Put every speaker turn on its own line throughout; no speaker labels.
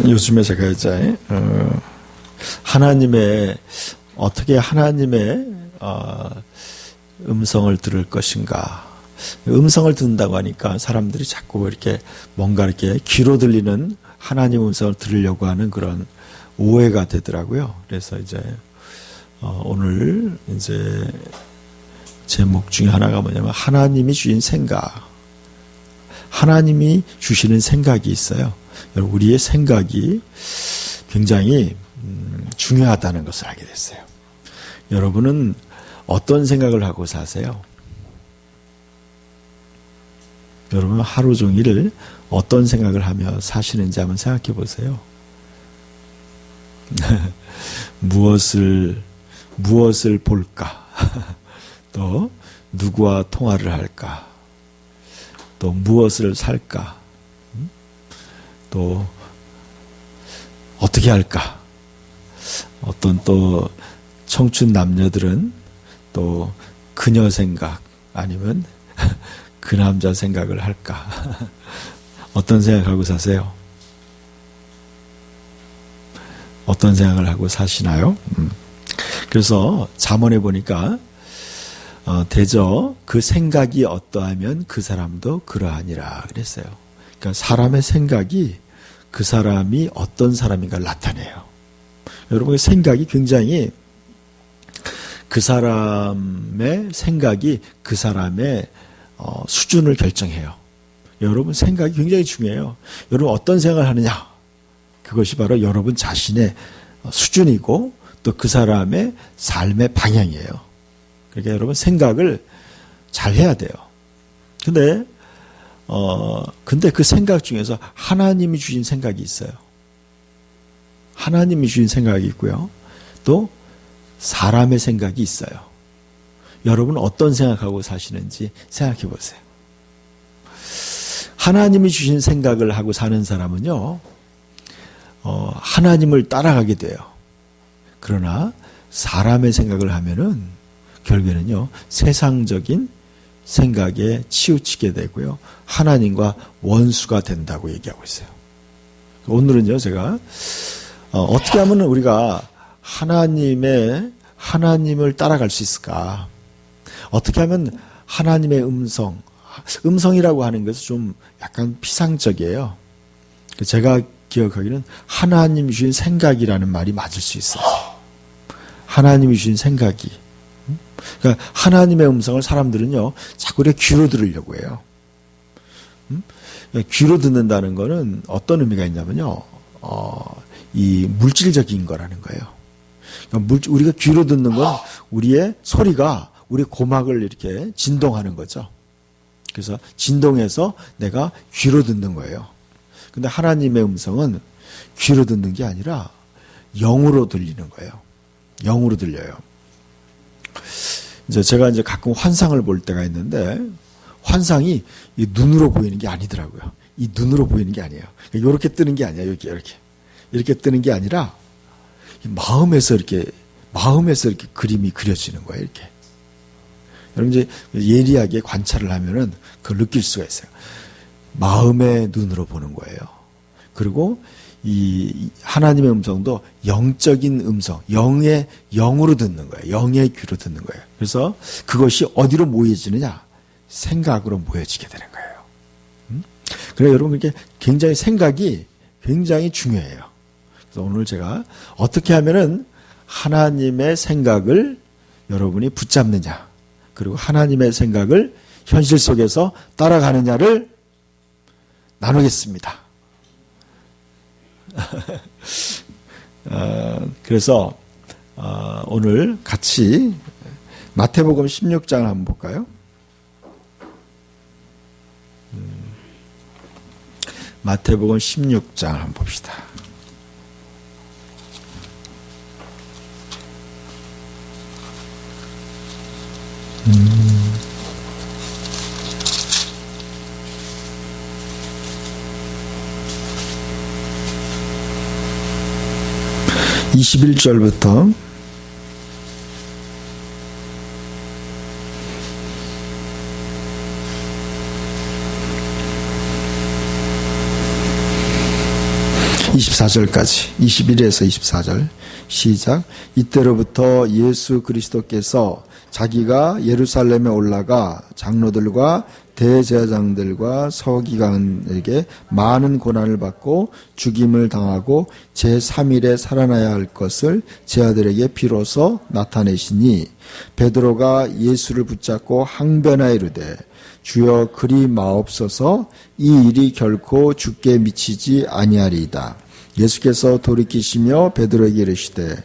요즘에 제가 이제 하나님의 어떻게 하나님의 음성을 들을 것인가. 음성을 듣는다고 하니까 사람들이 자꾸 이렇게 뭔가 이렇게 귀로 들리는 하나님 음성을 들으려고 하는 그런 오해가 되더라고요. 그래서 이제 오늘 이제 제목 중에 하나가 뭐냐면 하나님이 주신 생각. 하나님이 주시는 생각이 있어요. 여러분, 우리의 생각이 굉장히 중요하다는 것을 알게 됐어요. 여러분은 어떤 생각을 하고 사세요? 여러분 하루 종일 어떤 생각을 하며 사시는지 한번 생각해 보세요. 무엇을 볼까? 또 누구와 통화를 할까? 또 무엇을 살까? 또 어떻게 할까? 어떤 또 청춘 남녀들은 또 그녀 생각 아니면 그 남자 생각을 할까? 어떤 생각하고 사세요? 어떤 생각을 하고 사시나요? 그래서 잠언에 보니까 대저 그 생각이 어떠하면 그 사람도 그러하니라 그랬어요. 그러니까 사람의 생각이 그 사람이 어떤 사람인가를 나타내요. 여러분의 생각이 굉장히 그 사람의 생각이 그 사람의 수준을 결정해요. 여러분 생각이 굉장히 중요해요. 여러분 어떤 생각을 하느냐? 그것이 바로 여러분 자신의 수준이고 또 그 사람의 삶의 방향이에요. 그러니까 여러분 생각을 잘 해야 돼요. 근데 그 생각 중에서 하나님이 주신 생각이 있어요. 하나님이 주신 생각이 있고요. 또 사람의 생각이 있어요. 여러분 어떤 생각하고 사시는지 생각해 보세요. 하나님이 주신 생각을 하고 사는 사람은요, 하나님을 따라가게 돼요. 그러나 사람의 생각을 하면은 결국에는요, 세상적인 생각에 치우치게 되고요, 하나님과 원수가 된다고 얘기하고 있어요. 오늘은요, 제가 어떻게 하면 우리가 하나님을 따라갈 수 있을까? 어떻게 하면 하나님의 음성이라고 하는 것은 좀 약간 피상적이에요. 제가 기억하기는 하나님이 주신 생각이라는 말이 맞을 수 있어요. 하나님이 주신 생각이. 그러니까 하나님의 음성을 사람들은요, 자꾸 이렇게 귀로 들으려고 해요. 귀로 듣는다는 거는 어떤 의미가 있냐면요, 이 물질적인 거라는 거예요. 그러니까 우리가 귀로 듣는 건 우리의 소리가 우리 고막을 이렇게 진동하는 거죠. 그래서 진동해서 내가 귀로 듣는 거예요. 근데 하나님의 음성은 귀로 듣는 게 아니라 영으로 들리는 거예요. 영으로 들려요. 제가 가끔 환상을 볼 때가 있는데, 환상이 이 눈으로 보이는 게 아니더라고요. 이 눈으로 보이는 게 아니에요. 이렇게 뜨는 게 아니에요. 이렇게 뜨는 게 아니라 마음에서 이렇게 그림이 그려지는 거예요. 이렇게. 여러분 이제 예리하게 관찰을 하면은 그걸 느낄 수가 있어요. 마음의 눈으로 보는 거예요. 그리고 이 하나님의 음성도 영적인 음성, 영으로 듣는 거예요. 영의 귀로 듣는 거예요. 그래서 그것이 어디로 모여지느냐? 생각으로 모여지게 되는 거예요. 그래서 여러분 이렇게 굉장히 생각이 굉장히 중요해요. 그래서 오늘 제가 어떻게 하면은 하나님의 생각을 여러분이 붙잡느냐, 그리고 하나님의 생각을 현실 속에서 따라가느냐를 나누겠습니다. 그래서 오늘 같이 마태복음 16장을 한번 볼까요? 마태복음 16장을 한번 봅시다. (21절부터) 24절까지 21에서 24절 시작. 이때로부터 예수 그리스도께서 자기가 예루살렘에 올라가 장로들과 대제사장들과 서기관에게 많은 고난을 받고 죽임을 당하고 제3일에 살아나야 할 것을 제 아들에게 비로소 나타내시니 베드로가 예수를 붙잡고 항변하여 이르되 주여 그리 마옵소서 이 일이 결코 주께 미치지 아니하리이다. 예수께서 돌이키시며 베드로에게 이르시되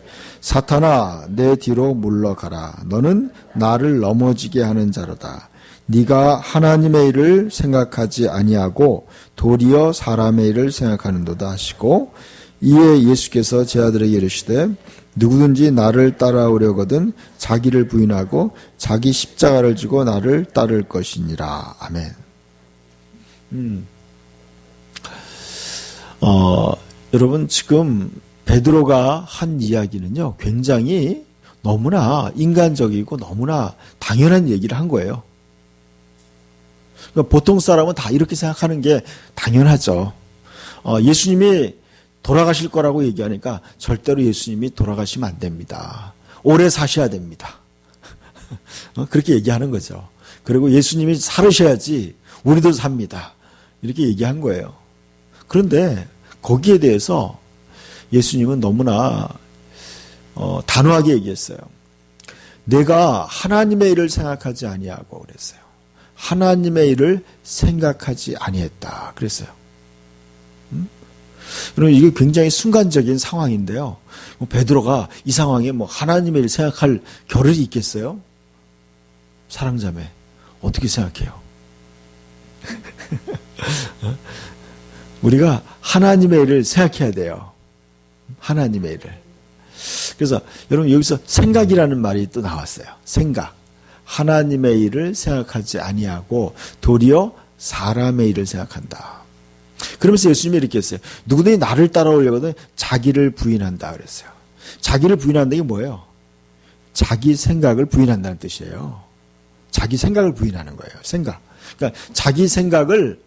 사탄아 내 뒤로 물러가라. 너는 나를 넘어지게 하는 자로다. 네가 하나님의 일을 생각하지 아니하고 도리어 사람의 일을 생각하는도다 하시고 이에 예수께서 제 아들에게 이르시되 누구든지 나를 따라오려거든 자기를 부인하고 자기 십자가를 지고 나를 따를 것이니라. 아멘. 여러분 지금 베드로가 한 이야기는요 굉장히 너무나 인간적이고 너무나 당연한 얘기를 한 거예요. 그러니까 보통 사람은 다 이렇게 생각하는 게 당연하죠. 예수님이 돌아가실 거라고 얘기하니까 절대로 예수님이 돌아가시면 안 됩니다. 오래 사셔야 됩니다. 그렇게 얘기하는 거죠. 그리고 예수님이 살으셔야지 우리도 삽니다. 이렇게 얘기한 거예요. 그런데 거기에 대해서 예수님은 너무나 단호하게 얘기했어요. 내가 하나님의 일을 생각하지 아니하고 그랬어요. 하나님의 일을 생각하지 아니했다 그랬어요. 여러분 이게 굉장히 순간적인 상황인데요. 베드로가 이 상황에 하나님의 일을 생각할 겨를이 있겠어요? 사랑자매 어떻게 생각해요? 우리가 하나님의 일을 생각해야 돼요. 하나님의 일을. 그래서 여러분 여기서 생각이라는 말이 또 나왔어요. 생각. 하나님의 일을 생각하지 아니하고 도리어 사람의 일을 생각한다. 그러면서 예수님이 이렇게 했어요. 누구든지 나를 따라오려거든 자기를 부인한다 그랬어요. 자기를 부인한다는 게 뭐예요? 자기 생각을 부인한다는 뜻이에요. 자기 생각을 부인하는 거예요. 생각. 그러니까 자기 생각을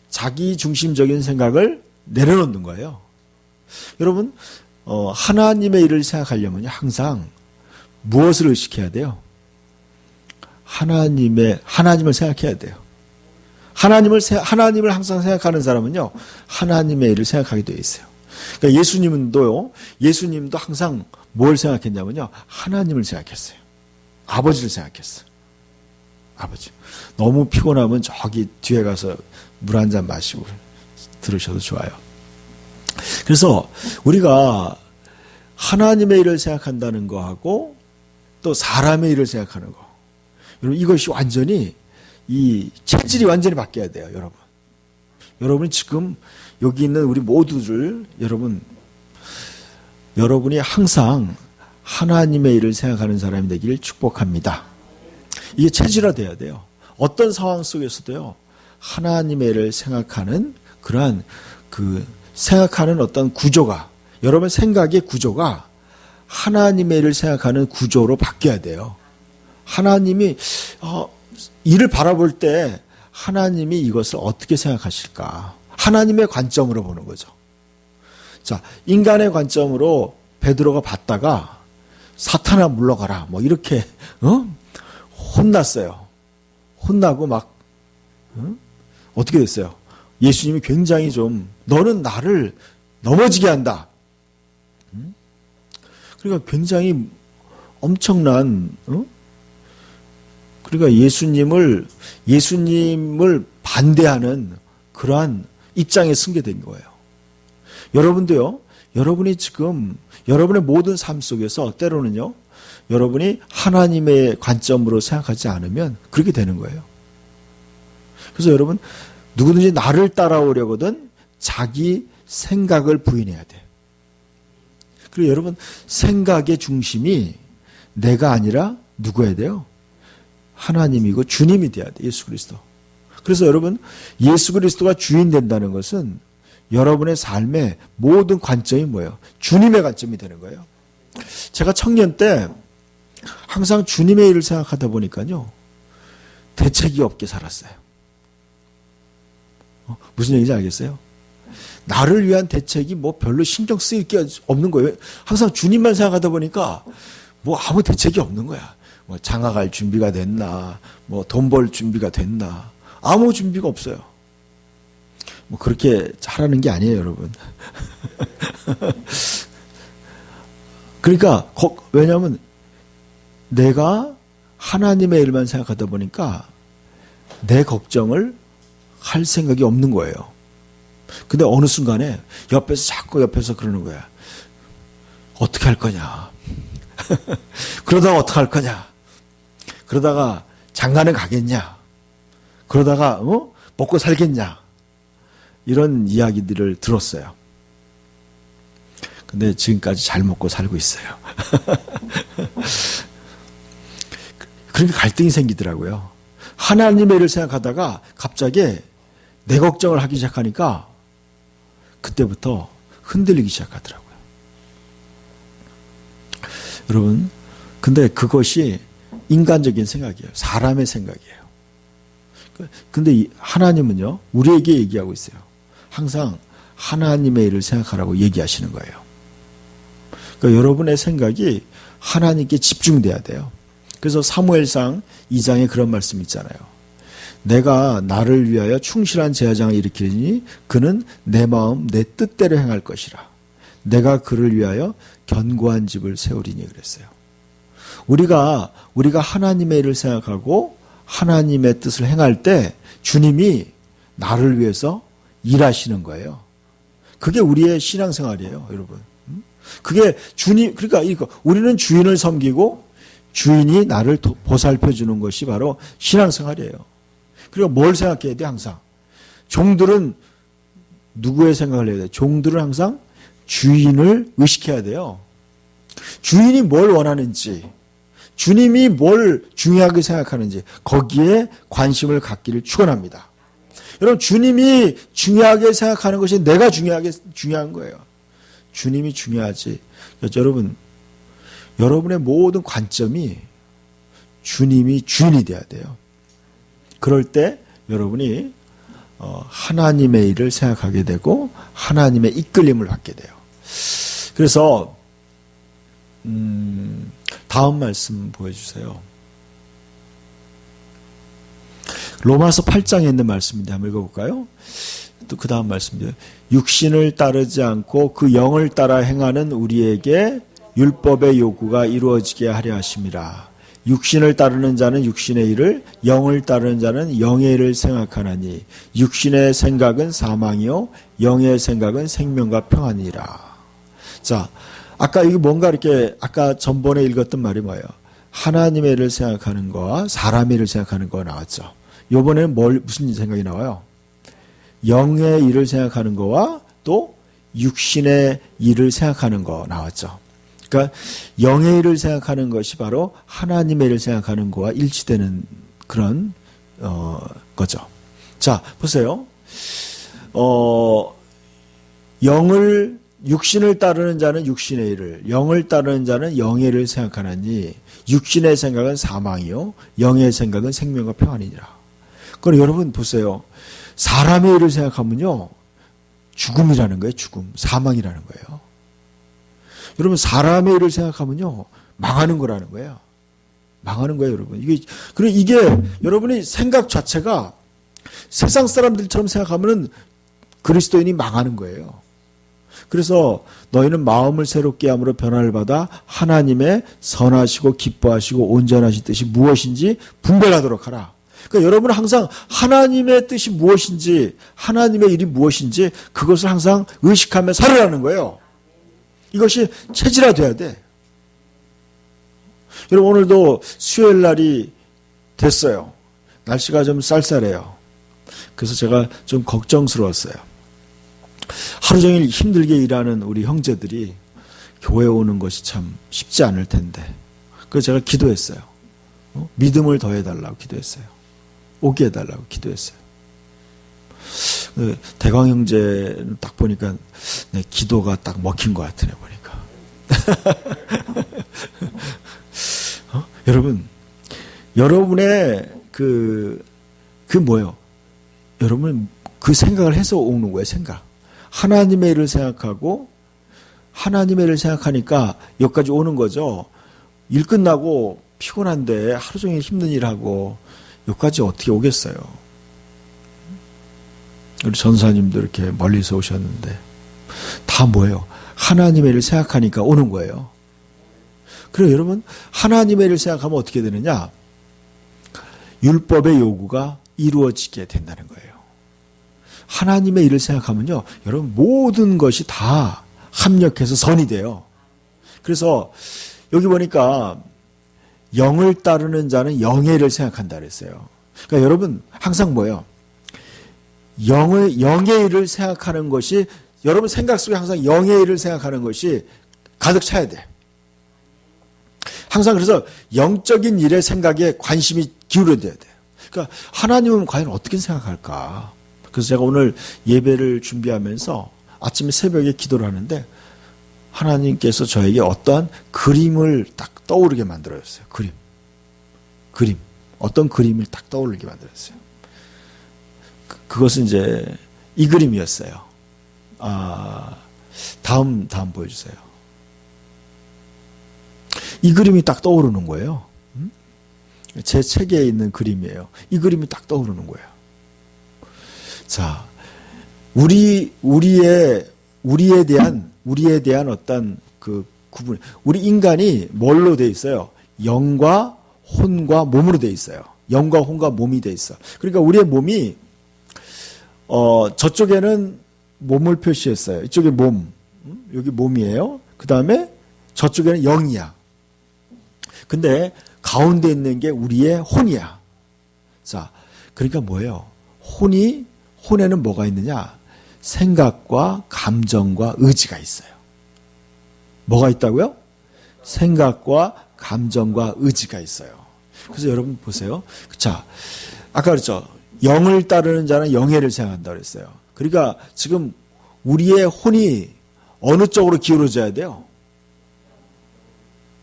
자기 중심적인 생각을 내려놓는 거예요. 여러분 하나님의 일을 생각하려면 항상 무엇을 의식해야 돼요? 하나님을 생각해야 돼요. 하나님을 항상 생각하는 사람은요, 하나님의 일을 생각하게 되어 있어요. 그러니까 예수님도 항상 뭘 생각했냐면요, 하나님을 생각했어요. 아버지를 생각했어요. 아버지. 너무 피곤하면 저기 뒤에 가서 물 한 잔 마시고 들으셔도 좋아요. 그래서 우리가 하나님의 일을 생각한다는 거하고 또 사람의 일을 생각하는 거. 여러분 이것이 완전히 이 체질이 완전히 바뀌어야 돼요, 여러분. 여러분이 지금 여기 있는 우리 모두를 여러분이 항상 하나님의 일을 생각하는 사람이 되기를 축복합니다. 이게 체질화돼야 돼요. 어떤 상황 속에서도요, 하나님의 일을 생각하는 그러한 생각하는 어떤 구조가, 여러분 생각의 구조가 하나님의 일을 생각하는 구조로 바뀌어야 돼요. 하나님이 일을 바라볼 때 하나님이 이것을 어떻게 생각하실까? 하나님의 관점으로 보는 거죠. 자, 인간의 관점으로 베드로가 봤다가 사탄아 물러가라 이렇게 혼났어요. 혼나고 어떻게 됐어요? 예수님이 굉장히 너는 나를 넘어지게 한다. 그러니까 굉장히 엄청난 그러니까 예수님을 반대하는 그러한 입장에 서게 된 거예요. 여러분도요, 여러분이 지금 여러분의 모든 삶 속에서 때로는요, 여러분이 하나님의 관점으로 생각하지 않으면 그렇게 되는 거예요. 그래서 여러분, 누구든지 나를 따라오려거든 자기 생각을 부인해야 돼요. 그리고 여러분, 생각의 중심이 내가 아니라 누구여야 돼요? 하나님이고 주님이 돼야 돼, 예수 그리스도. 그래서 여러분, 예수 그리스도가 주인 된다는 것은 여러분의 삶의 모든 관점이 뭐예요? 주님의 관점이 되는 거예요. 제가 청년 때 항상 주님의 일을 생각하다 보니까요, 대책이 없게 살았어요. 무슨 얘기인지 알겠어요? 나를 위한 대책이 뭐 별로 신경 쓰일 게 없는 거예요. 항상 주님만 생각하다 보니까 뭐 아무 대책이 없는 거야. 뭐 장가갈 준비가 됐나, 뭐 돈 벌 준비가 됐나, 아무 준비가 없어요. 뭐 그렇게 하라는 게 아니에요, 여러분. 그러니까 왜냐하면 내가 하나님의 일만 생각하다 보니까 내 걱정을 할 생각이 없는 거예요. 근데 어느 순간에 자꾸 옆에서 그러는 거야. 어떻게 할 거냐. 그러다가 어떻게 할 거냐. 그러다가 장가는 가겠냐. 그러다가 먹고 살겠냐. 이런 이야기들을 들었어요. 근데 지금까지 잘 먹고 살고 있어요. 그러니까 갈등이 생기더라고요. 하나님의 일을 생각하다가 갑자기 내 걱정을 하기 시작하니까 그때부터 흔들리기 시작하더라고요. 여러분, 근데 그것이 인간적인 생각이에요. 사람의 생각이에요. 근데 하나님은요, 우리에게 얘기하고 있어요. 항상 하나님의 일을 생각하라고 얘기하시는 거예요. 그러니까 여러분의 생각이 하나님께 집중돼야 돼요. 그래서 사무엘상 2장에 그런 말씀 있잖아요. 내가 나를 위하여 충실한 제사장을 일으키니 그는 내 마음 내 뜻대로 행할 것이라. 내가 그를 위하여 견고한 집을 세우리니 그랬어요. 우리가 하나님의 일을 생각하고 하나님의 뜻을 행할 때 주님이 나를 위해서 일하시는 거예요. 그게 우리의 신앙생활이에요, 여러분. 그게 그러니까 우리는 주인을 섬기고 주인이 나를 보살펴 주는 것이 바로 신앙생활이에요. 그리고 뭘 생각해야 돼, 항상? 종들은 누구의 생각을 해야 돼? 종들은 항상 주인을 의식해야 돼요. 주인이 뭘 원하는지, 주님이 뭘 중요하게 생각하는지 거기에 관심을 갖기를 축원합니다. 여러분, 주님이 중요하게 생각하는 것이 내가 중요한 거예요. 주님이 중요하지. 여러분의 모든 관점이 주님이 주인이 돼야 돼요. 그럴 때 여러분이 하나님의 일을 생각하게 되고 하나님의 이끌림을 받게 돼요. 그래서 다음 말씀 보여주세요. 로마서 8장에 있는 말씀인데 한번 읽어볼까요? 또 그 다음 말씀이요. 육신을 따르지 않고 그 영을 따라 행하는 우리에게 율법의 요구가 이루어지게 하려 하심이라. 육신을 따르는 자는 육신의 일을, 영을 따르는 자는 영의 일을 생각하나니 육신의 생각은 사망이요 영의 생각은 생명과 평안이라. 자, 아까 이게 뭔가 이렇게 아까 전번에 읽었던 말이 뭐예요? 하나님의 일을 생각하는 거와 사람의 일을 생각하는 거가 나왔죠. 이번에는 무슨 생각이 나와요? 영의 일을 생각하는 거와 또 육신의 일을 생각하는 거 나왔죠. 그러니까 영의 일을 생각하는 것이 바로 하나님의 일을 생각하는 거와 일치되는 그런 거죠. 자, 보세요. 육신을 따르는 자는 육신의 일을, 영을 따르는 자는 영의 일을 생각하나니 육신의 생각은 사망이요 영의 생각은 생명과 평안이니라. 그럼 여러분 보세요. 사람의 일을 생각하면요 죽음이라는 거예요. 죽음, 사망이라는 거예요. 여러분 사람의 일을 생각하면요 망하는 거라는 거예요. 망하는 거예요, 여러분. 이게 여러분의 생각 자체가 세상 사람들처럼 생각하면은 그리스도인이 망하는 거예요. 그래서 너희는 마음을 새롭게 함으로 변화를 받아 하나님의 선하시고 기뻐하시고 온전하신 뜻이 무엇인지 분별하도록 하라. 그러니까 여러분은 항상 하나님의 뜻이 무엇인지, 하나님의 일이 무엇인지 그것을 항상 의식하며 살아라는 거예요. 이것이 체질화돼야 돼. 여러분 오늘도 수요일 날이 됐어요. 날씨가 좀 쌀쌀해요. 그래서 제가 좀 걱정스러웠어요. 하루 종일 힘들게 일하는 우리 형제들이 교회 오는 것이 참 쉽지 않을 텐데. 그래서 제가 기도했어요. 믿음을 더해달라고 기도했어요. 오게 해달라고 기도했어요. 대광 형제는 딱 보니까 내 기도가 딱 먹힌 것 같으네 보니까. 여러분, 여러분의 뭐예요? 여러분 그 생각을 해서 오는 거예요. 생각. 하나님의 일을 생각하고 하나님의 일을 생각하니까 여기까지 오는 거죠. 일 끝나고 피곤한데 하루 종일 힘든 일하고 여기까지 어떻게 오겠어요. 우리 전사님도 이렇게 멀리서 오셨는데 다 뭐예요? 하나님의 일을 생각하니까 오는 거예요. 그래서 여러분 하나님의 일을 생각하면 어떻게 되느냐? 율법의 요구가 이루어지게 된다는 거예요. 하나님의 일을 생각하면요. 여러분 모든 것이 다 합력해서 선이 돼요. 그래서 여기 보니까 영을 따르는 자는 영의 일을 생각한다 그랬어요. 그러니까 여러분 항상 뭐예요? 영의 일을 생각하는 것이 여러분 생각 속에 항상 영의 일을 생각하는 것이 가득 차야 돼. 항상 그래서 영적인 일의 생각에 관심이 기울어야 돼. 그러니까 하나님은 과연 어떻게 생각할까? 그래서 제가 오늘 예배를 준비하면서 아침에 새벽에 기도를 하는데 하나님께서 저에게 어떠한 그림을 딱 떠오르게 만들어줬어요. 그림. 어떤 그림을 딱 떠오르게 만들었어요. 그것은 이제 이 그림이었어요. 다음 보여주세요. 이 그림이 딱 떠오르는 거예요. 제 책에 있는 그림이에요. 이 그림이 딱 떠오르는 거예요. 자, 우리에 대한 어떤 그 구분, 우리 인간이 뭘로 돼 있어요? 영과 혼과 몸으로 돼 있어요. 영과 혼과 몸이 돼 있어. 그러니까 우리의 몸이 저쪽에는 몸을 표시했어요. 이쪽에 몸, 여기 몸이에요. 그 다음에 저쪽에는 영이야. 근데 가운데 있는 게 우리의 혼이야. 자, 그러니까 뭐예요? 혼에는 뭐가 있느냐? 생각과 감정과 의지가 있어요. 뭐가 있다고요? 생각과 감정과 의지가 있어요. 그래서 여러분 보세요. 자, 아까 그랬죠. 영을 따르는 자는 영의 일을 생각한다고 그랬어요. 그러니까 지금 우리의 혼이 어느 쪽으로 기울어져야 돼요?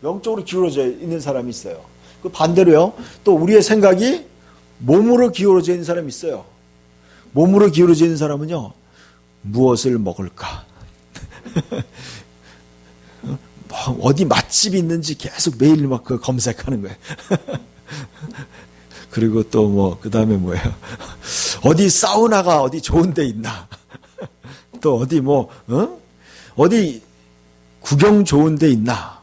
영적으로 기울어져 있는 사람이 있어요. 그 반대로요. 또 우리의 생각이 몸으로 기울어져 있는 사람이 있어요. 몸으로 기울어져 있는 사람은요. 무엇을 먹을까? 어디 맛집이 있는지 계속 매일 막 그 검색하는 거예요. 그리고 또 그 다음에 뭐예요? 어디 사우나가 어디 좋은 데 있나? 또 어디 어디 구경 좋은 데 있나?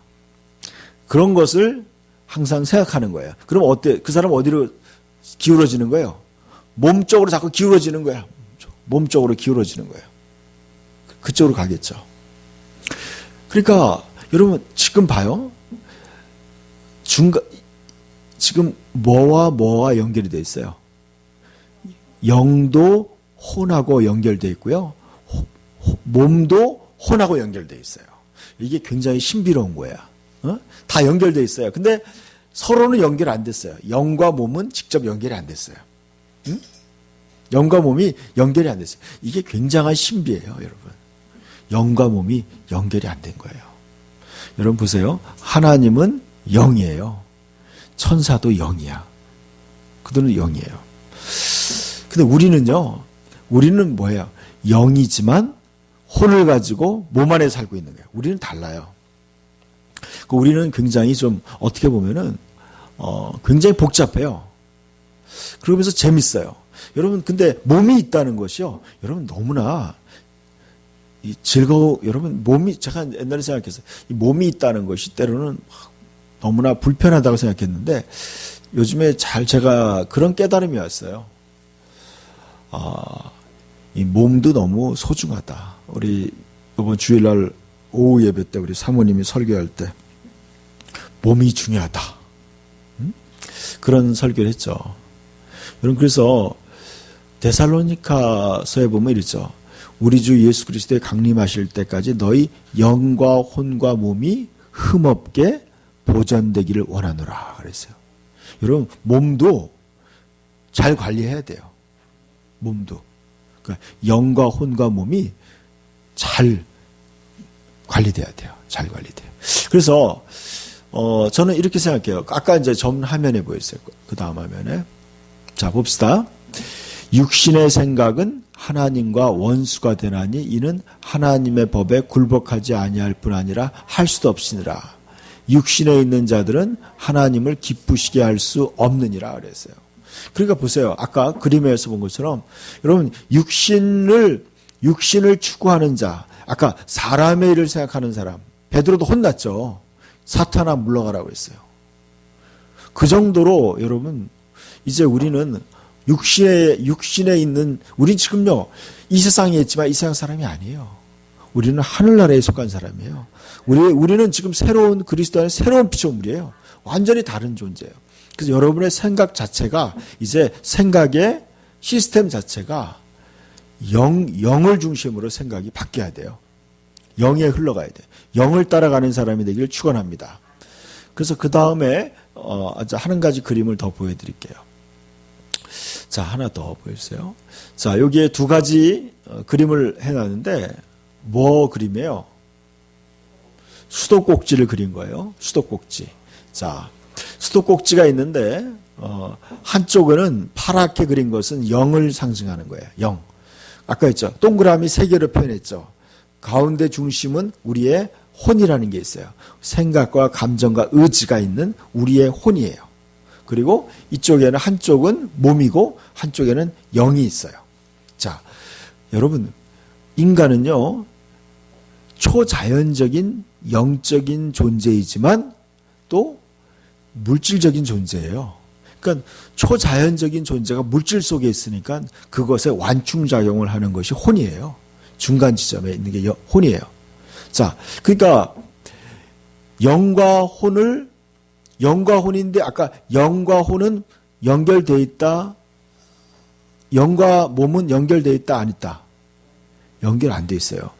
그런 것을 항상 생각하는 거예요. 그럼 어때? 그 사람은 어디로 기울어지는 거예요? 몸 쪽으로 자꾸 기울어지는 거예요. 몸 쪽으로 기울어지는 거예요. 그쪽으로 가겠죠. 그러니까 여러분 지금 봐요. 지금 뭐와 연결이 되어 있어요? 영도 혼하고 연결되어 있고요. 몸도 혼하고 연결되어 있어요. 이게 굉장히 신비로운 거야. 다 연결되어 있어요. 근데 서로는 연결 안 됐어요. 영과 몸은 직접 연결이 안 됐어요. 응? 영과 몸이 연결이 안 됐어요. 이게 굉장한 신비예요, 여러분. 영과 몸이 연결이 안 된 거예요. 여러분 보세요. 하나님은 영이에요. 천사도 영이야. 그들은 영이에요. 근데 우리는 뭐예요? 영이지만 혼을 가지고 몸 안에 살고 있는 거예요. 우리는 달라요. 우리는 굉장히 좀 어떻게 보면은 굉장히 복잡해요. 그러면서 재밌어요. 여러분 근데 몸이 있다는 것이요. 여러분 너무나 여러분 몸이 제가 옛날에 생각했어요. 이 몸이 있다는 것이 때로는 너무나 불편하다고 생각했는데 요즘에 제가 그런 깨달음이 왔어요. 이 몸도 너무 소중하다. 우리 이번 주일날 오후 예배 때 우리 사모님이 설교할 때 몸이 중요하다. 그런 설교를 했죠. 여러분 그래서 데살로니가서에 보면 이러죠. 우리 주 예수 그리스도의 강림하실 때까지 너희 영과 혼과 몸이 흠없게 보존되기를 원하노라 그랬어요. 여러분 몸도 잘 관리해야 돼요. 몸도. 그러니까 영과 혼과 몸이 잘 관리돼야 돼요. 잘 관리돼요. 그래서 저는 이렇게 생각해요. 아까 이제 전 화면에 보였어요. 그 다음 화면에. 자, 봅시다. 육신의 생각은 하나님과 원수가 되나니 이는 하나님의 법에 굴복하지 아니할 뿐 아니라 할 수도 없으니라. 육신에 있는 자들은 하나님을 기쁘시게 할 수 없느니라 그랬어요. 그러니까 보세요. 아까 그림에서 본 것처럼 여러분 육신을 추구하는 자, 아까 사람의 일을 생각하는 사람, 베드로도 혼났죠. 사탄아 물러가라고 했어요. 그 정도로 여러분 이제 우리는 육신에 있는, 우린 지금요 이 세상에 있지만 이 세상 사람이 아니에요. 우리는 하늘나라에 속한 사람이에요. 우리는 지금 새로운 그리스도 안에 새로운 피조물이에요. 완전히 다른 존재예요. 그래서 여러분의 생각 자체가 이제 생각의 시스템 자체가 영을 중심으로 생각이 바뀌어야 돼요. 영에 흘러가야 돼요. 영을 따라가는 사람이 되기를 축원합니다. 그래서 그 다음에 한 가지 그림을 더 보여드릴게요. 자, 하나 더 보여주세요. 자, 여기에 두 가지 그림을 해놨는데 뭐 그림이에요? 수도꼭지를 그린 거예요. 수도꼭지. 자, 수도꼭지가 있는데 한쪽은 파랗게 그린 것은 영을 상징하는 거예요. 영. 아까 했죠. 동그라미 세 개로 표현했죠. 가운데 중심은 우리의 혼이라는 게 있어요. 생각과 감정과 의지가 있는 우리의 혼이에요. 그리고 이쪽에는 한쪽은 몸이고 한쪽에는 영이 있어요. 자, 여러분 인간은요 초자연적인 영적인 존재이지만 또 물질적인 존재예요. 그러니까 초자연적인 존재가 물질 속에 있으니까 그것에 완충작용을 하는 것이 혼이에요. 중간 지점에 있는 게 혼이에요. 자, 그러니까 영과 혼인데 아까 영과 혼은 연결되어 있다. 영과 몸은 연결되어 있다, 안 있다? 연결 안 돼 있어요.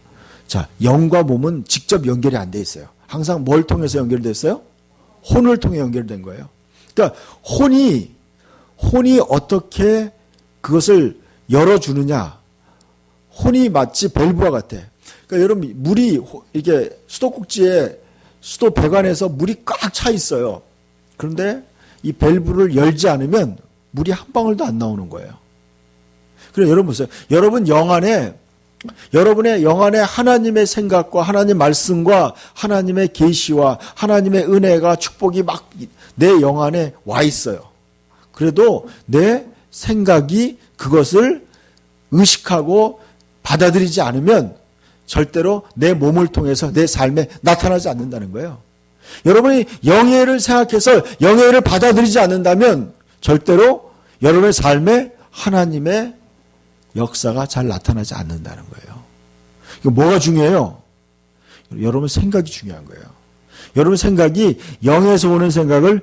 자, 영과 몸은 직접 연결이 안 돼 있어요. 항상 뭘 통해서 연결됐어요? 혼을 통해 연결된 거예요. 그러니까 혼이 어떻게 그것을 열어주느냐. 혼이 마치 밸브와 같아. 그러니까 여러분 물이 이렇게 수도꼭지에 수도 배관에서 물이 꽉 차 있어요. 그런데 이 밸브를 열지 않으면 물이 한 방울도 안 나오는 거예요. 그래 여러분 보세요. 여러분의 영 안에 하나님의 생각과 하나님 말씀과 하나님의 계시와 하나님의 은혜가 축복이 막 내 영 안에 와 있어요. 그래도 내 생각이 그것을 의식하고 받아들이지 않으면 절대로 내 몸을 통해서 내 삶에 나타나지 않는다는 거예요. 여러분이 영의 일을 생각해서 영의 일을 받아들이지 않는다면 절대로 여러분의 삶에 하나님의 역사가 잘 나타나지 않는다는 거예요. 이거 뭐가 중요해요? 여러분 생각이 중요한 거예요. 여러분 생각이 영에서 오는 생각을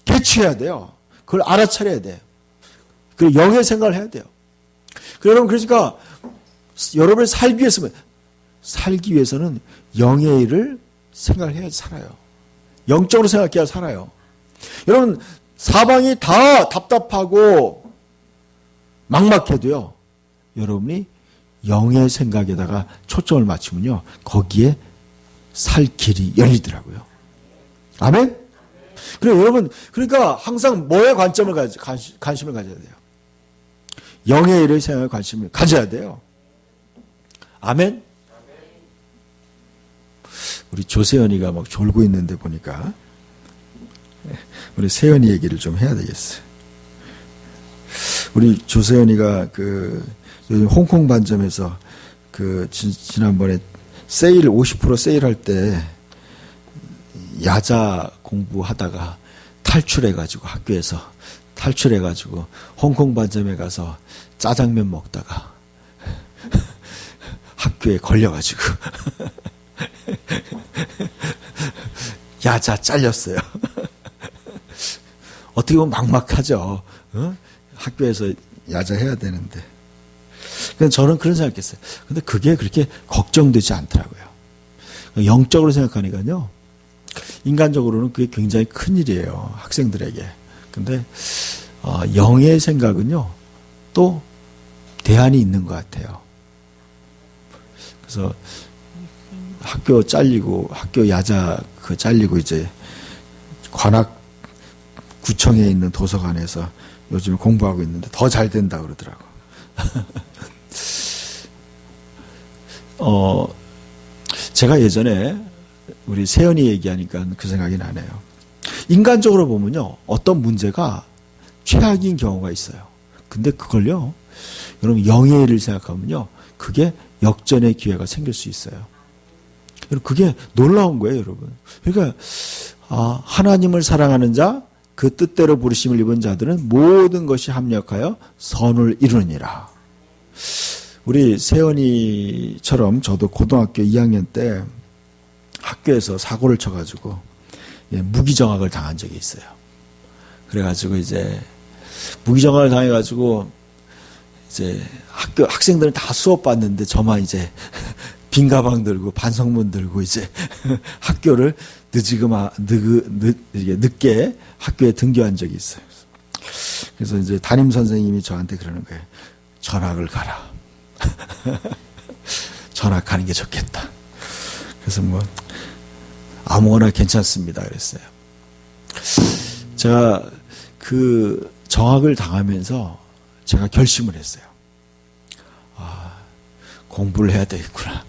캐치해야 돼요. 그걸 알아차려야 돼요. 그리고 영의 생각을 해야 돼요. 여러분 그러니까 여러분이 살기 위해서는 영의 일을 생각을 해야지 살아요. 영적으로 생각해야 살아요. 여러분 사방이 다 답답하고 막막해도요. 여러분이 영의 생각에다가 초점을 맞추면요. 거기에 살 길이 열리더라고요. 아멘? 그래 여러분 그러니까 항상 뭐에 관심을 가져야 돼요. 영의 일을 생각에 관심을 가져야 돼요. 아멘? 우리 조세연이가 막 졸고 있는데 보니까 우리 세연이 얘기를 좀 해야 되겠어요. 우리 조세연이가 요즘 홍콩 반점에서 지난번에 50% 세일할 때 야자 공부하다가 탈출해가지고 학교에서 탈출해가지고 홍콩 반점에 가서 짜장면 먹다가 학교에 걸려가지고 야자 잘렸어요. 어떻게 보면 막막하죠. 학교에서 야자 해야 되는데. 저는 그런 생각했어요. 근데 그게 그렇게 걱정되지 않더라고요. 영적으로 생각하니까요. 인간적으로는 그게 굉장히 큰 일이에요. 학생들에게. 근데 영의 생각은요. 또 대안이 있는 것 같아요. 그래서 학교 야자 잘리고 이제 관악구청에 있는 도서관에서 요즘 공부하고 있는데 더 잘 된다 그러더라고. 제가 예전에 우리 세연이 얘기하니까 그 생각이 나네요. 인간적으로 보면요, 어떤 문제가 최악인 경우가 있어요. 근데 그걸요, 여러분 영의 일을 생각하면요, 그게 역전의 기회가 생길 수 있어요. 그게 놀라운 거예요, 여러분. 그러니까 하나님을 사랑하는 자, 그 뜻대로 부르심을 입은 자들은 모든 것이 합력하여 선을 이루느니라. 우리 세연이처럼 저도 고등학교 2학년 때 학교에서 사고를 쳐가지고 무기정학을 당한 적이 있어요. 그래가지고 이제 무기정학을 당해가지고 이제 학생들은 다 수업 받는데 저만 이제 빈 가방 들고 반성문 들고 이제 학교를 늦게 학교에 등교한 적이 있어요. 그래서 이제 담임 선생님이 저한테 그러는 거예요. 전학을 가라. 전학 가는 게 좋겠다. 그래서 뭐 아무거나 괜찮습니다. 그랬어요. 제가 그 정학을 당하면서 제가 결심을 했어요. 공부를 해야 되겠구나.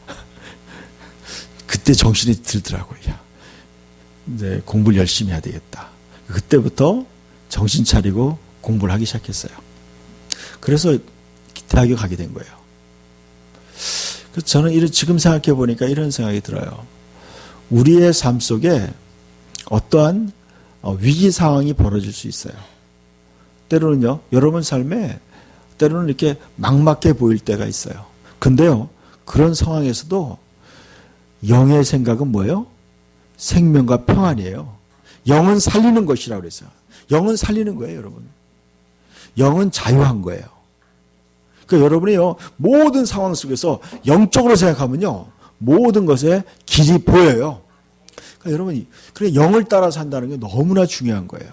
그때 정신이 들더라고요. 이제 공부를 열심히 해야 되겠다. 그때부터 정신 차리고 공부를 하기 시작했어요. 그래서 대학에 가게 된 거예요. 그래서 저는 지금 생각해 보니까 이런 생각이 들어요. 우리의 삶 속에 어떠한 위기 상황이 벌어질 수 있어요. 때로는요, 여러분 삶에 때로는 이렇게 막막해 보일 때가 있어요. 근데요, 그런 상황에서도 영의 생각은 뭐예요? 생명과 평안이에요. 영은 살리는 것이라고 그랬어요. 영은 살리는 거예요, 여러분. 영은 자유한 거예요. 그러니까 여러분이요, 모든 상황 속에서 영적으로 생각하면요, 모든 것에 길이 보여요. 그러니까 여러분이, 그래, 영을 따라 산다는 게 너무나 중요한 거예요.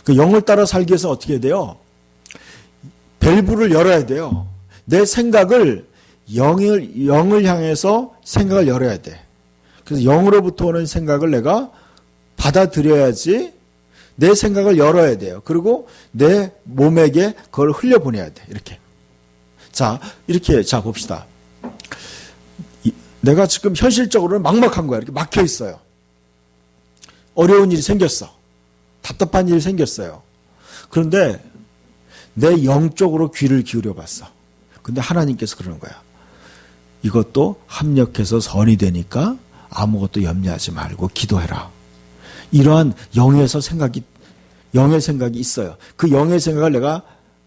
그 영을 따라 살기 위해서 어떻게 해야 돼요? 밸브를 열어야 돼요. 내 생각을 영을 향해서 생각을 열어야 돼. 그래서 영으로부터 오는 생각을 내가 받아들여야지 내 생각을 열어야 돼요. 그리고 내 몸에게 그걸 흘려보내야 돼. 이렇게. 자, 이렇게, 자, 봅시다. 내가 지금 현실적으로는 막막한 거야. 이렇게 막혀 있어요. 어려운 일이 생겼어. 답답한 일이 생겼어요. 그런데 내 영적으로 귀를 기울여 봤어. 근데 하나님께서 그러는 거야. 이것도 합력해서 선이 되니까 아무것도 염려하지 말고 기도해라. 이러한 영의 생각이 있어요. 그 영의 생각을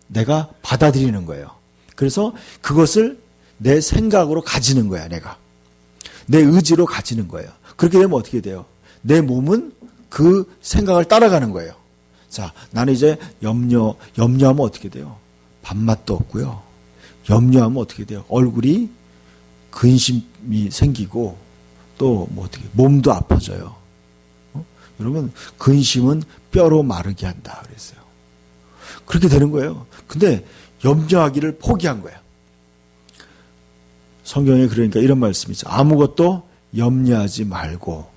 내가 받아들이는 거예요. 그래서 그것을 내 생각으로 가지는 거야, 내가. 내 의지로 가지는 거예요. 그렇게 되면 어떻게 돼요? 내 몸은 그 생각을 따라가는 거예요. 자, 나는 이제 염려하면 어떻게 돼요? 밥맛도 없고요. 염려하면 어떻게 돼요? 얼굴이 근심이 생기고 또 뭐 어떻게 몸도 아파져요. 여러분, 근심은 뼈로 마르게 한다 그랬어요. 그렇게 되는 거예요. 근데 염려하기를 포기한 거예요. 성경에 그러니까 이런 말씀이 있죠. 아무것도 염려하지 말고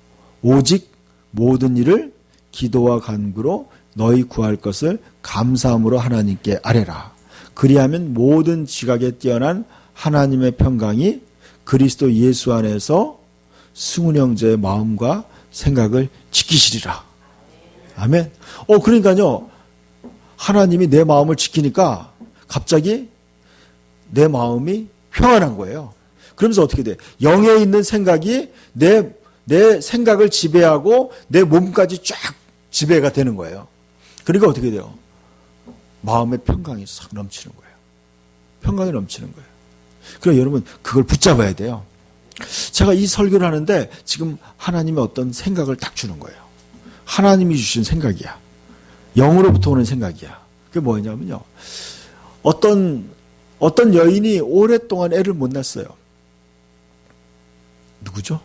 오직 모든 일을 기도와 간구로 너희 구할 것을 감사함으로 하나님께 아뢰라. 그리하면 모든 지각에 뛰어난 하나님의 평강이 그리스도 예수 안에서 승훈 형제의 마음과 생각을 지키시리라. 아멘. 그러니까요, 하나님이 내 마음을 지키니까 갑자기 내 마음이 평안한 거예요. 그러면서 어떻게 돼? 영에 있는 생각이 내 생각을 지배하고 내 몸까지 쫙 지배가 되는 거예요. 그러니까 어떻게 돼요? 마음의 평강이 싹 넘치는 거예요. 평강이 넘치는 거예요. 그래서 여러분, 그걸 붙잡아야 돼요. 제가 이 설교를 하는데 지금 하나님의 어떤 생각을 딱 주는 거예요. 하나님이 주신 생각이야. 영으로부터 오는 생각이야. 그게 뭐냐면요. 어떤 여인이 오랫동안 애를 못 낳았어요. 누구죠?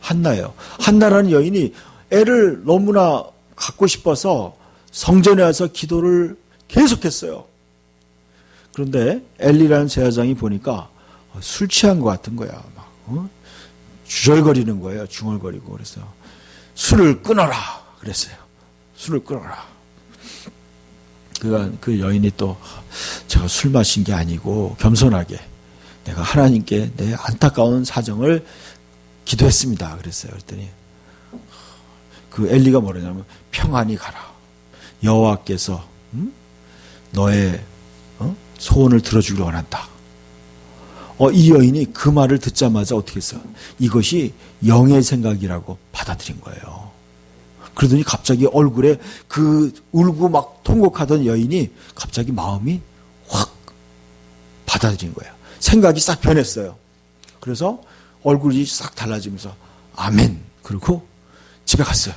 한나예요. 한나라는 여인이 애를 너무나 갖고 싶어서 성전에 와서 기도를 계속했어요. 그런데 엘리라는 제사장이 보니까 술 취한 것 같은 거야. 막 주절거리는 거예요. 중얼거리고. 그래서 술을 끊어라 그랬어요. 술을 끊어라. 그 여인이 또 제가 술 마신 게 아니고 겸손하게 내가 하나님께 내 안타까운 사정을 기도했습니다. 그랬어요. 그랬더니 그 엘리가 뭐라냐면 평안히 가라. 여호와께서 너의 소원을 들어주기를 원한다. 이 여인이 그 말을 듣자마자 어떻게 했어? 이것이 영의 생각이라고 받아들인 거예요. 그러더니 갑자기 얼굴에 그 울고 막 통곡하던 여인이 갑자기 마음이 확 받아들인 거예요. 생각이 싹 변했어요. 그래서 얼굴이 싹 달라지면서 아멘. 그리고 집에 갔어요.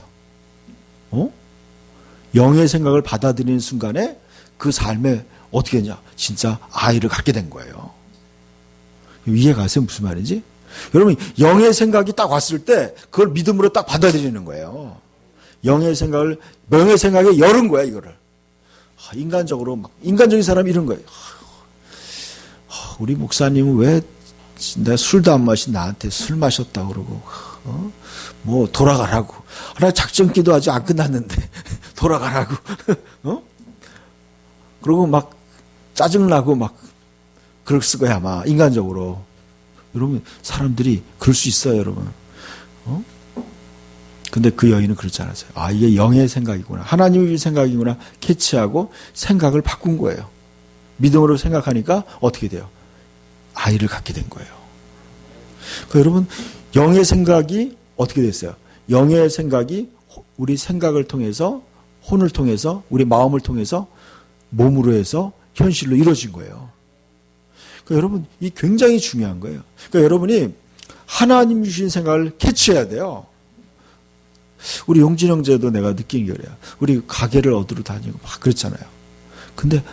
영의 생각을 받아들이는 순간에 그 삶에 어떻게 했냐? 진짜 아이를 갖게 된 거예요. 이해가 가세요? 무슨 말인지? 여러분, 영의 생각이 딱 왔을 때 그걸 믿음으로 딱 받아들이는 거예요. 영의 생각에 열은 거야, 이거를. 인간적으로, 인간적인 사람이 이런 거예요. 우리 목사님은 왜 내가 술도 안 마신 나한테 술 마셨다고 그러고, 뭐, 돌아가라고. 나 작전기도 아직 안 끝났는데, 돌아가라고. 그러고 막 짜증나고 막, 그랬을 거야, 아마, 인간적으로. 여러분, 사람들이 그럴 수 있어요, 여러분. 근데 그 여인은 그렇지 않았어요. 이게 영의 생각이구나. 하나님의 생각이구나. 캐치하고 생각을 바꾼 거예요. 믿음으로 생각하니까 어떻게 돼요? 아이를 갖게 된 거예요. 그러니까 여러분, 영의 생각이 어떻게 됐어요? 영의 생각이 우리 생각을 통해서, 혼을 통해서, 우리 마음을 통해서, 몸으로 해서 현실로 이루어진 거예요. 그러니까 여러분, 이 굉장히 중요한 거예요. 그러니까 여러분이 하나님 주신 생각을 캐치해야 돼요. 우리 용진 형제도 내가 느낀 게 그래요. 우리 가게를 얻으러 다니고 막 그랬잖아요. 근데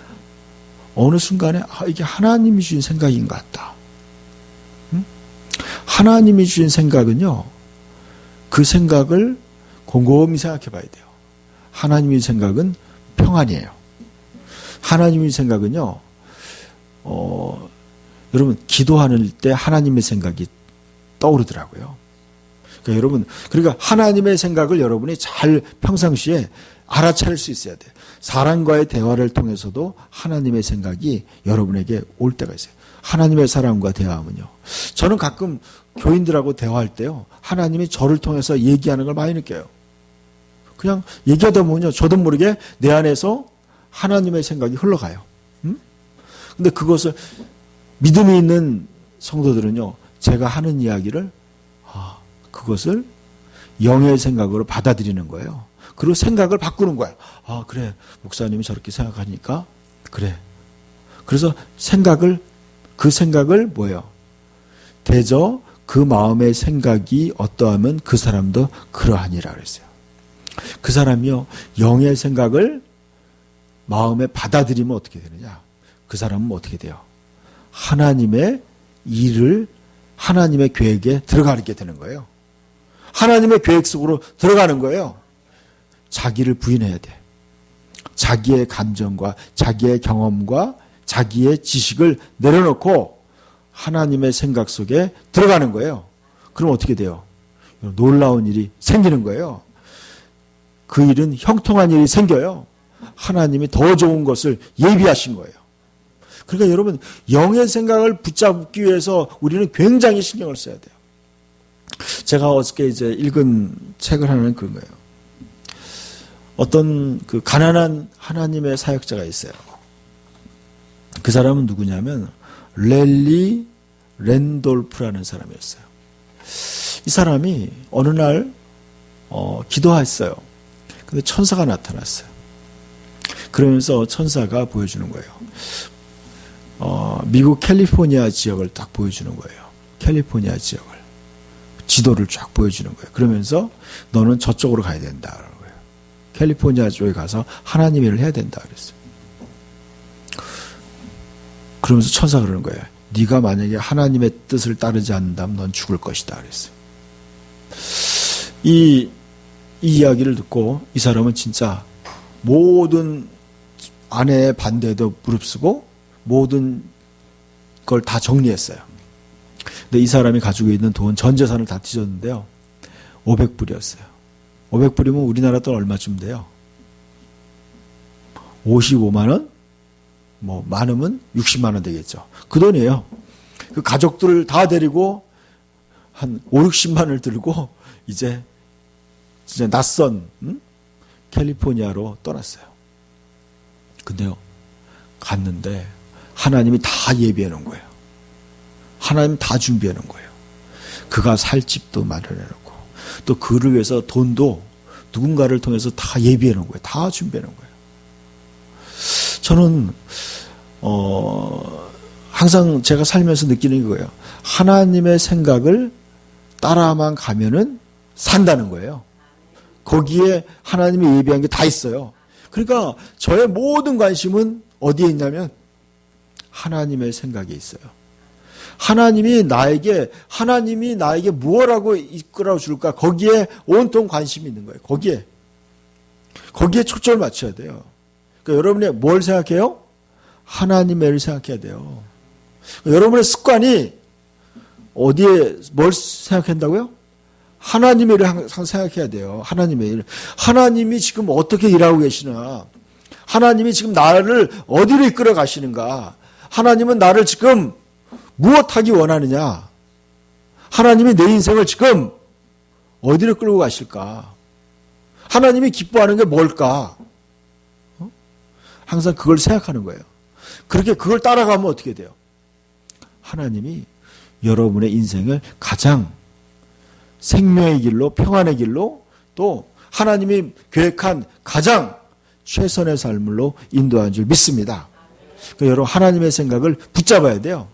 어느 순간에 이게 하나님이 주신 생각인 것 같다. 하나님이 주신 생각은요, 그 생각을 곰곰이 생각해 봐야 돼요. 하나님의 생각은 평안이에요. 하나님의 생각은요, 여러분, 기도하는 때 하나님의 생각이 떠오르더라고요. 그러니까 여러분, 그러니까 하나님의 생각을 여러분이 잘 평상시에 알아차릴 수 있어야 돼요. 사람과의 대화를 통해서도 하나님의 생각이 여러분에게 올 때가 있어요. 하나님의 사람과 대화하면요. 저는 가끔 교인들하고 대화할 때요, 하나님이 저를 통해서 얘기하는 걸 많이 느껴요. 그냥 얘기하다 보면요, 저도 모르게 내 안에서 하나님의 생각이 흘러가요. 근데 그것을 믿음이 있는 성도들은요, 제가 하는 이야기를 그것을 영의 생각으로 받아들이는 거예요. 그리고 생각을 바꾸는 거예요. 그래, 목사님이 저렇게 생각하니까 그래. 그래서 그 생각을 뭐예요? 대저 그 마음의 생각이 어떠하면 그 사람도 그러하니라 그랬어요. 그 사람이요, 영의 생각을 마음에 받아들이면 어떻게 되느냐? 그 사람은 어떻게 돼요? 하나님의 일을, 하나님의 계획에 들어가게 되는 거예요. 하나님의 계획 속으로 들어가는 거예요. 자기를 부인해야 돼. 자기의 감정과 자기의 경험과 자기의 지식을 내려놓고 하나님의 생각 속에 들어가는 거예요. 그럼 어떻게 돼요? 놀라운 일이 생기는 거예요. 그 일은 형통한 일이 생겨요. 하나님이 더 좋은 것을 예비하신 거예요. 그러니까 여러분, 영의 생각을 붙잡기 위해서 우리는 굉장히 신경을 써야 돼요. 제가 어저께 이제 읽은 책을 하나는 그런 거예요. 어떤 그 가난한 하나님의 사역자가 있어요. 그 사람은 누구냐면 랠리 랜돌프라는 사람이었어요. 이 사람이 어느 날 기도했어요. 근데 천사가 나타났어요. 그러면서 천사가 보여주는 거예요. 미국 캘리포니아 지역을 딱 보여주는 거예요. 캘리포니아 지역을. 지도를 쫙 보여주는 거예요. 그러면서 너는 저쪽으로 가야 된다. 그러는 거예요. 캘리포니아 쪽에 가서 하나님의 일을 해야 된다. 그랬어요. 그러면서 천사가 그러는 거예요. 네가 만약에 하나님의 뜻을 따르지 않는다면 넌 죽을 것이다. 그랬어요. 이 이야기를 듣고 이 사람은 진짜 모든 아내의 반대에도 무릅쓰고 모든 걸 다 정리했어요. 근데 이 사람이 가지고 있는 돈, 전 재산을 다 뒤졌는데요. 500불이었어요. 500불이면 우리나라 돈 얼마쯤 돼요? 55만 원, 뭐 많으면 60만 원 되겠죠. 그 돈이에요. 그 가족들을 다 데리고 한 5, 60만 원을 들고 이제 진짜 낯선 캘리포니아로 떠났어요. 근데요, 갔는데 하나님이 다 예비해 놓은 거예요. 하나님 다 준비해 놓은 거예요. 그가 살 집도 마련해 놓고 또 그를 위해서 돈도 누군가를 통해서 다 예비해 놓은 거예요. 다 준비해 놓은 거예요. 저는 항상 제가 살면서 느끼는 거예요. 하나님의 생각을 따라만 가면은 산다는 거예요. 거기에 하나님이 예비한 게 다 있어요. 그러니까 저의 모든 관심은 어디에 있냐면 하나님의 생각에 있어요. 하나님이 나에게 무엇하고 이끌어 줄까? 거기에 온통 관심이 있는 거예요. 거기에 초점을 맞춰야 돼요. 그러니까 여러분이 뭘 생각해요? 하나님의 일을 생각해야 돼요. 그러니까 여러분의 습관이 어디에 뭘 생각한다고요? 하나님의 일을 항상 생각해야 돼요. 하나님의 일. 하나님이 지금 어떻게 일하고 계시나? 하나님이 지금 나를 어디로 이끌어 가시는가? 하나님은 나를 지금 무엇하기 원하느냐? 하나님이 내 인생을 지금 어디로 끌고 가실까? 하나님이 기뻐하는 게 뭘까? 항상 그걸 생각하는 거예요. 그렇게 그걸 따라가면 어떻게 돼요? 하나님이 여러분의 인생을 가장 생명의 길로, 평안의 길로, 또 하나님이 계획한 가장 최선의 삶으로 인도하는 줄 믿습니다. 그러니까 여러분 하나님의 생각을 붙잡아야 돼요.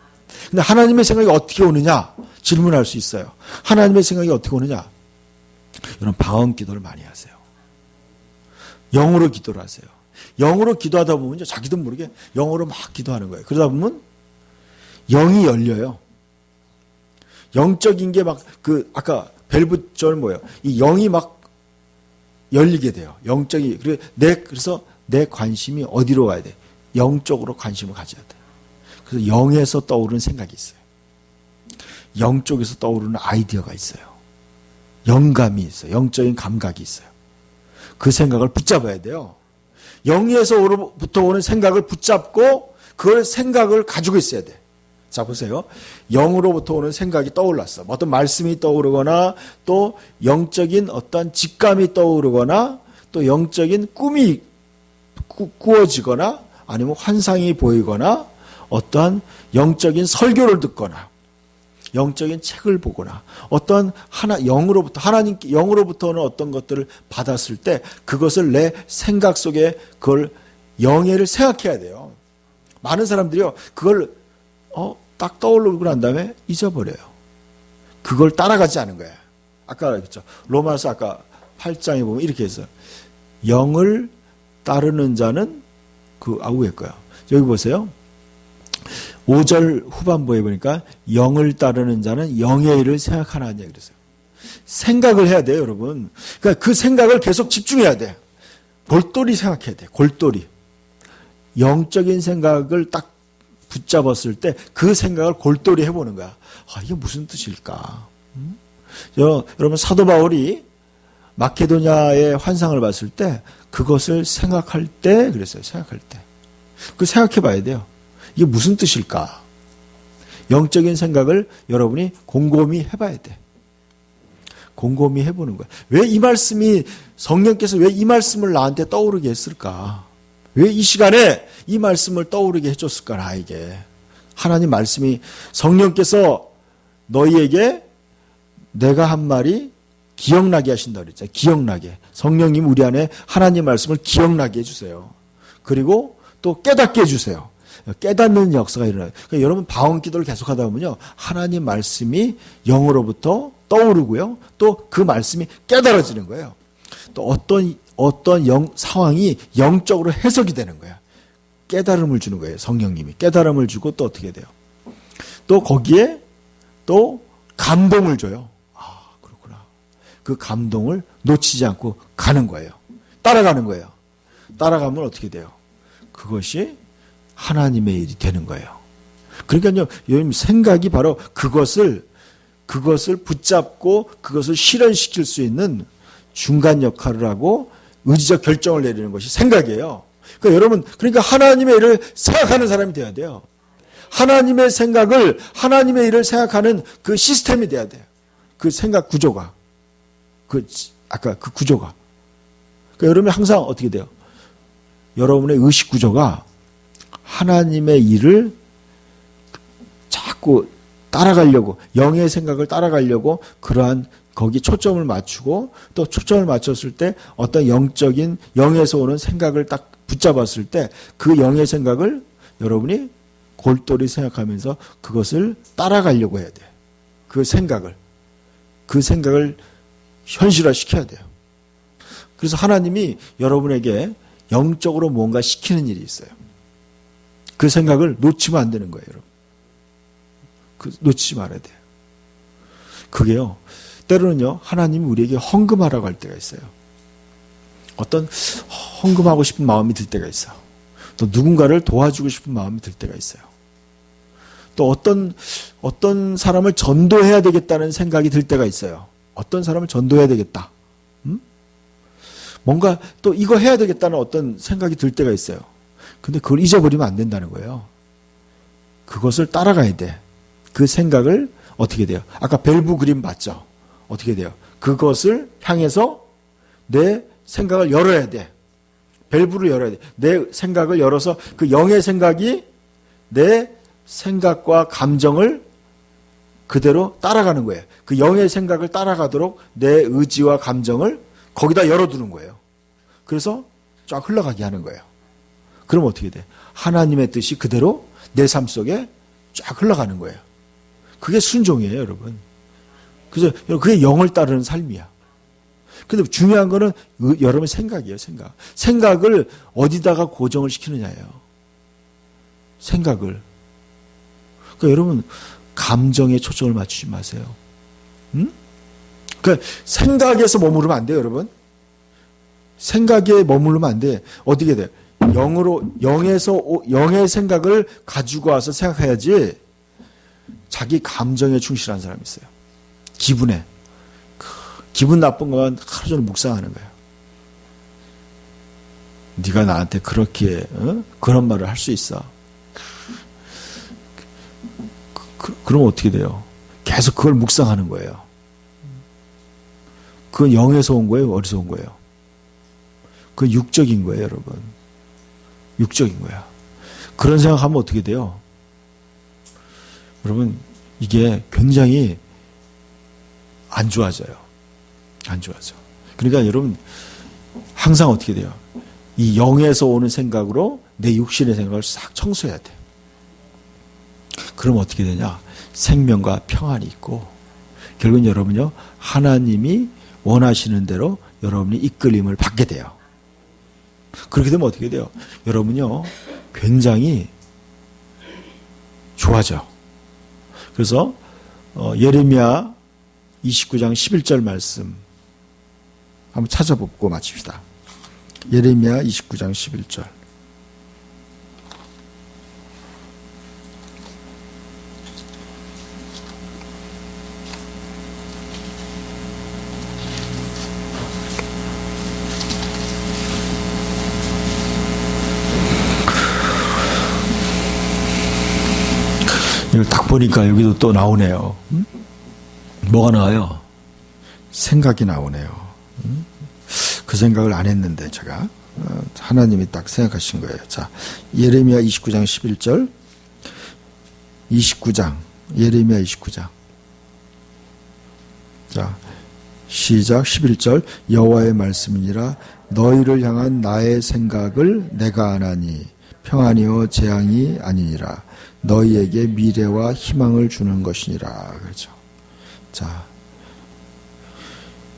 근데 하나님의 생각이 어떻게 오느냐? 질문할 수 있어요. 하나님의 생각이 어떻게 오느냐? 여러분 방언 기도를 많이 하세요. 영으로 기도를 하세요. 영으로 기도하다 보면 자기도 모르게 영어로 막 기도하는 거예요. 그러다 보면 영이 열려요. 영적인 게 막 아까 벨브절 뭐예요? 이 영이 막 열리게 돼요. 영적이. 그래서 내 관심이 어디로 가야 돼? 영적으로 관심을 가져야 돼. 그래서 영에서 떠오르는 생각이 있어요. 영 쪽에서 떠오르는 아이디어가 있어요. 영감이 있어요. 영적인 감각이 있어요. 그 생각을 붙잡아야 돼요. 영에서부터 오는 생각을 붙잡고 그 생각을 가지고 있어야 돼. 자, 보세요. 영으로부터 오는 생각이 떠올랐어. 어떤 말씀이 떠오르거나 또 영적인 어떤 직감이 떠오르거나 또 영적인 꿈이 꾸어지거나 아니면 환상이 보이거나 어떠한 영적인 설교를 듣거나 영적인 책을 보거나 어떤 영으로부터 오는 어떤 것들을 받았을 때 그것을 내 생각 속에 그걸 영예를 생각해야 돼요. 많은 사람들이요. 그걸 딱 떠오르고 난 다음에 잊어버려요. 그걸 따라가지 않은 거야. 아까 그랬죠. 로마서 아까 8장에 보면 이렇게 해서 영을 따르는 자는 위에 거야. 여기 보세요. 5절 후반부에 보니까 영을 따르는 자는 영의 일을 생각하나니 그랬어요. 생각을 해야 돼요, 여러분. 그러니까 그 생각을 계속 집중해야 돼. 골똘히 생각해야 돼. 골똘히. 영적인 생각을 딱 붙잡았을 때 그 생각을 골똘히 해보는 거야. 이게 무슨 뜻일까? 여러분 사도 바울이 마케도냐의 환상을 봤을 때 그것을 생각할 때 그랬어요. 생각할 때. 그 생각해 봐야 돼요. 이게 무슨 뜻일까? 영적인 생각을 여러분이 곰곰이 해봐야 돼. 곰곰이 해보는 거야. 왜 이 말씀이 성령께서 왜 이 말씀을 나한테 떠오르게 했을까? 왜 이 시간에 이 말씀을 떠오르게 해줬을까 나에게. 하나님 말씀이 성령께서 너희에게 내가 한 말이 기억나게 하신다고 그랬잖아요. 기억나게. 성령님 우리 안에 하나님 말씀을 기억나게 해주세요. 그리고 또 깨닫게 해주세요. 깨닫는 역사가 일어나요. 그러니까 여러분 방언 기도를 계속하다 보면요. 하나님 말씀이 영으로부터 떠오르고요. 또 그 말씀이 깨달아지는 거예요. 또 어떤 상황이 영적으로 해석이 되는 거야. 깨달음을 주는 거예요. 성령님이. 깨달음을 주고 또 어떻게 돼요? 또 거기에 또 감동을 줘요. 그렇구나. 그 감동을 놓치지 않고 가는 거예요. 따라가는 거예요. 따라가면 어떻게 돼요? 그것이 하나님의 일이 되는 거예요. 그러니까요, 여러분 생각이 바로 그것을 붙잡고 그것을 실현시킬 수 있는 중간 역할을 하고 의지적 결정을 내리는 것이 생각이에요. 그러니까 여러분, 그러니까 하나님의 일을 생각하는 사람이 돼야 돼요. 하나님의 생각을, 하나님의 일을 생각하는 그 시스템이 돼야 돼요. 그 생각 구조가. 아까 그 구조가. 그러니까 여러분이 항상 어떻게 돼요? 여러분의 의식 구조가 하나님의 일을 자꾸 따라가려고, 영의 생각을 따라가려고 그러한 거기 초점을 맞추고, 또 초점을 맞췄을 때 어떤 영적인, 영에서 오는 생각을 딱 붙잡았을 때 그 영의 생각을 여러분이 골똘히 생각하면서 그것을 따라가려고 해야 돼요. 그 생각을 현실화 시켜야 돼요. 그래서 하나님이 여러분에게 영적으로 뭔가 시키는 일이 있어요. 그 생각을 놓치면 안 되는 거예요, 여러분. 놓치지 말아야 돼요. 그게요, 때로는요, 하나님이 우리에게 헌금하라고 할 때가 있어요. 어떤 헌금하고 싶은 마음이 들 때가 있어요. 또 누군가를 도와주고 싶은 마음이 들 때가 있어요. 또 어떤 사람을 전도해야 되겠다는 생각이 들 때가 있어요. 어떤 사람을 전도해야 되겠다. 뭔가 또 이거 해야 되겠다는 어떤 생각이 들 때가 있어요. 근데 그걸 잊어버리면 안 된다는 거예요. 그것을 따라가야 돼. 그 생각을 어떻게 돼요? 아까 밸브 그림 봤죠? 어떻게 돼요? 그것을 향해서 내 생각을 열어야 돼. 밸브를 열어야 돼. 내 생각을 열어서 그 영의 생각이 내 생각과 감정을 그대로 따라가는 거예요. 그 영의 생각을 따라가도록 내 의지와 감정을 거기다 열어두는 거예요. 그래서 쫙 흘러가게 하는 거예요. 그럼 어떻게 돼? 하나님의 뜻이 그대로 내 삶 속에 쫙 흘러가는 거예요. 그게 순종이에요, 여러분. 그래서 그게 영을 따르는 삶이야. 근데 중요한 거는 여러분의 생각이에요, 생각. 생각을 어디다가 고정을 시키느냐예요. 생각을. 그러니까 여러분, 감정에 초점을 맞추지 마세요. 그러니까 생각에서 머무르면 안 돼요, 여러분. 생각에 머무르면 안 돼. 어떻게 돼? 영의 생각을 가지고 와서 생각해야지. 자기 감정에 충실한 사람이 있어요. 기분에. 기분 나쁜 것만 하루 종일 묵상하는 거예요. 네가 나한테 그렇게 그런 말을 할 수 있어. 그럼 어떻게 돼요? 계속 그걸 묵상하는 거예요. 그건 영에서 온 거예요? 어디서 온 거예요? 그건 육적인 거예요, 여러분. 육적인 거야. 그런 생각하면 어떻게 돼요? 여러분, 이게 굉장히 안 좋아져요. 안 좋아져. 그러니까 여러분, 항상 어떻게 돼요? 이 영에서 오는 생각으로 내 육신의 생각을 싹 청소해야 돼. 그럼 어떻게 되냐? 생명과 평안이 있고, 결국은 여러분요, 하나님이 원하시는 대로 여러분이 이끌림을 받게 돼요. 그렇게 되면 어떻게 돼요? 여러분요, 굉장히 좋아져. 그래서 예레미야 29장 11절 말씀 한번 찾아보고 마칩시다. 예레미야 29장 11절. 이걸 딱 보니까 여기도 또 나오네요. 뭐가 나와요? 생각이 나오네요. 그 생각을 안 했는데 제가 하나님이 딱 생각하신 거예요. 자, 예레미야 29장 11절. 29장 예레미야 29장. 자, 시작. 11절. 여호와의 말씀이니라 너희를 향한 나의 생각을 내가 아나니 평안이요 재앙이 아니니라. 너희에게 미래와 희망을 주는 것이니라. 그렇죠.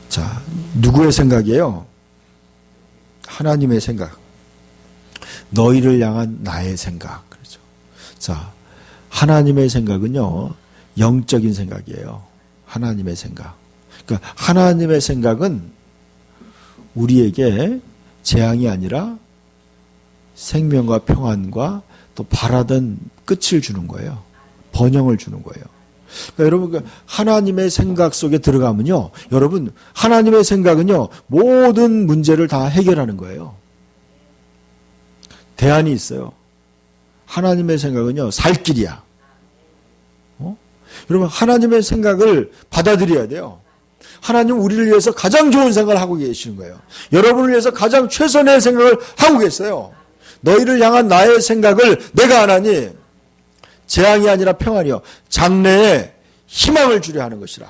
자, 누구의 생각이에요? 하나님의 생각. 너희를 향한 나의 생각. 그렇죠. 자, 하나님의 생각은요, 영적인 생각이에요. 하나님의 생각. 그러니까 하나님의 생각은 우리에게 재앙이 아니라 생명과 평안과 또 바라던 끝을 주는 거예요. 번영을 주는 거예요. 그러니까 여러분, 하나님의 생각 속에 들어가면요, 여러분, 하나님의 생각은요, 모든 문제를 다 해결하는 거예요. 대안이 있어요. 하나님의 생각은요, 살 길이야. 여러분, 하나님의 생각을 받아들여야 돼요. 하나님 우리를 위해서 가장 좋은 생각을 하고 계시는 거예요. 여러분을 위해서 가장 최선의 생각을 하고 계세요. 너희를 향한 나의 생각을 내가 하나니 재앙이 아니라 평안이요, 장래에 희망을 주려 하는 것이라.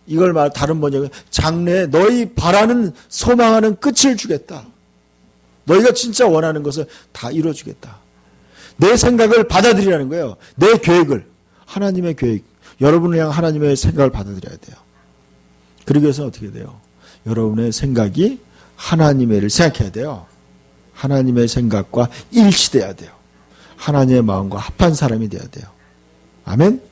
이걸 다른 번역은 장래에 너희 바라는 소망하는 끝을 주겠다. 너희가 진짜 원하는 것을 다 이루어주겠다. 내 생각을 받아들이라는 거예요. 내 계획을. 하나님의 계획. 여러분을 향한 하나님의 생각을 받아들여야 돼요. 그러기 위해서 어떻게 돼요? 여러분의 생각이 하나님의를 생각해야 돼요. 하나님의 생각과 일치돼야 돼요. 하나님의 마음과 합한 사람이 돼야 돼요. 아멘?